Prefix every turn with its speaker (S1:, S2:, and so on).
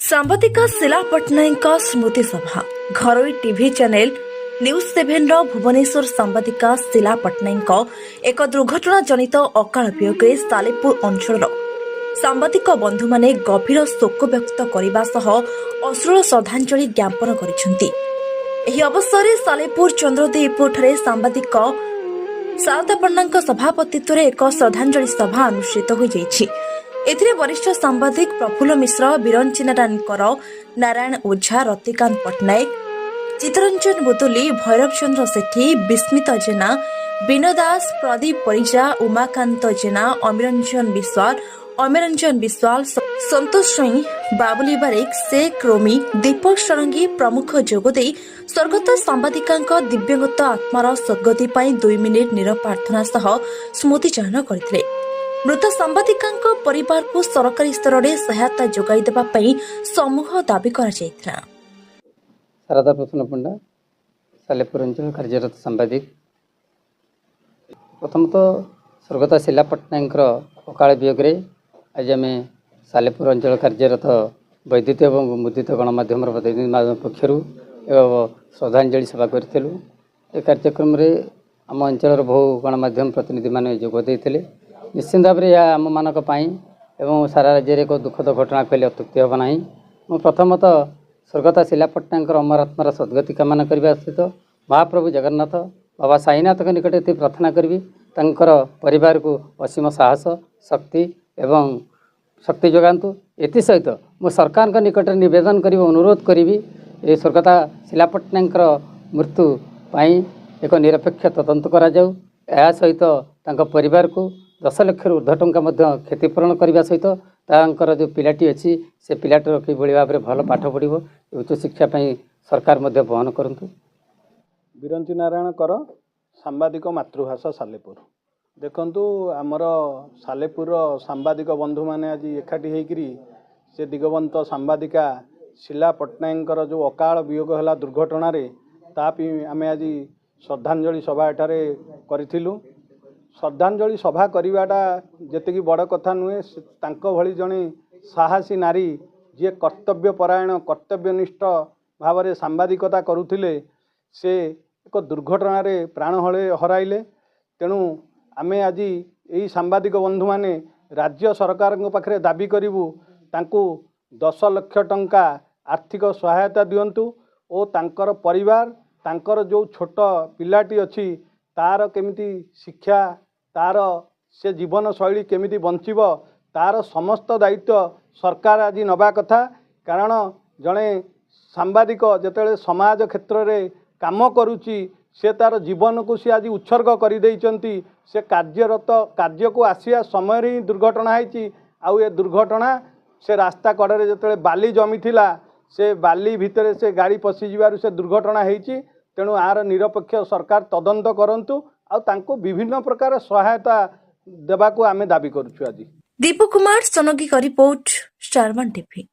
S1: सांबादिका शिला पट्टनायक स्मृति सभा घरोई TV channel news 7 Bhubaneswar सांबादिका शिला पट्टनायक एक दुर्घटना जनित अकाल वियोगे सालेपुर अंचल सांबादिक बंधु माने गभीर शोक व्यक्त करने अश्रुल श्रद्धांजलि ज्ञापन करिसेंती। एही अवसर में सालेपुर चंद्रदेवपुर ठारे सांबादिक शारदा पट्टनायक सभापतित्व एक श्रद्धांजलि सभा अनुष्ठित हो जाइछि। एथिरे वरिष्ठ सांबादिक प्रफुल्ल मिश्र, बिरंचिना रानकर, नारायण ओझा, रतिकांत पट्टनायक, चित्तरंजन बुदुली, भैरव चंद्र सेठी, विस्मित जेना, विनोद दास, प्रदीप परिजा, उमाकांत जेना, अमीरंजन विश्वाल, संतोष सिंह, बाबुली बारिक, शेख रोमी, दीपक षडंगी प्रमुख जोगदे स्वर्गत सांबादिका दिव्यगत आत्मार सद्गति 2 मिनिट नीरव प्रार्थना सह स्मृतिचारण करथिले। मृत सांबादिका परिवार को सरकारी स्तर में सहायता जोगाई देबा पई समूह दाबी करा जायथिला।
S2: शारदा प्रसन्न पंडा सालेपुर अंचल कार्यरत सांबादिक। प्रथम तो स्वर्गत शिला पट्टनायक अकाल वियोगे आज आम सालेपुर अंचल कार्यरत वैद्युत और मुद्रित गणमाध्यम प्रतिनिधि पक्षर श्रद्धांजलि सभा करूँ। ए कार्यक्रम रे आम अंचल बहु गणमाध्यम प्रतिनिधि मैंने जोगदे निश्चित भाव में यह आम मान एवं सारा राज्य एक दुखद घटना कहले अत्युक्ति हम ना। मु प्रथमतः स्वर्गत शिला पट्टनायक अमर आत्मार सद्गति कामना करने सहित महाप्रभु जगन्नाथ बाबा साईनाथ निकट ये प्रार्थना करी परिवार को असीम साहस शक्ति एवं शक्ति जोगातु। एथि सहित मु सरकार निकट निवेदन करी अनुरोध करी ये स्वर्गत शिला पट्टनायक मृत्यु पाई एक निरपेक्ष तदंत करा जाऊ। या सहित परिवार को 10 लाख ऊर्ध्व टंका क्षतिपूरण करने सहित तांकर जो पिलाटी अच्छी से पिलाटर किभली भाव में भल पाठ पढ़ो उच्च शिक्षा सरकार बहन करंतु।
S3: बिरंची नारायण कर सांबादिक मातृभाषा सालेपुर। देखंतु आमर सालेपुर सांबादिक बंधु माने आज एकाठी होकरी से दिगवंत सांबादिका शिला पट्टनायक जो अकाल वियोग है दुर्घटना तापी आम आज श्रद्धांजलि सभा एठारे करिथिलु। श्रद्धांजलि सभा करवाटा जेतिकी बड़ कथा नुहे, भली जड़े साहसी नारी जी कर्तव्यपरायण कर्तव्यनिष्ठ भाव में सांबादिकता करुथिले से एक दुर्घटना प्राण हराइले। तेणु आमे आज यही सांबादिक बंधु माने राज्य सरकार पाखे दाबी करूँ 10 लाख टंका आर्थिक सहायता दिंतु और तांकर परिवार तांकर जो छोट पिलाटी अच्छी तार केमिति शिक्षा तार से जीवन शैली केमिति बंचिब तार समस्त दायित्व सरकार आज नबा कथा। कारण जड़े सांबादिक जिते समाज क्षेत्र में काम करुच्ची से तार जीवन को सी आज उत्सर्ग कर देइचंती। से कार्यरत कार्य को आसिया समय ही दुर्घटना होती। आउ ये दुर्घटना से रास्ता कड़े जिते बाली जमी थिला से बाली भितर से गाड़ी पशिजु से दुर्घटना होती। तेणु आर निरपेक्ष सरकार तदंत करंतु आ तांको विभिन्न प्रकार सहायता देबाकू आमे दाबी करूछु। आज
S1: दीपक कुमार सोनगी का रिपोर्ट, स्टार 1 टीवी।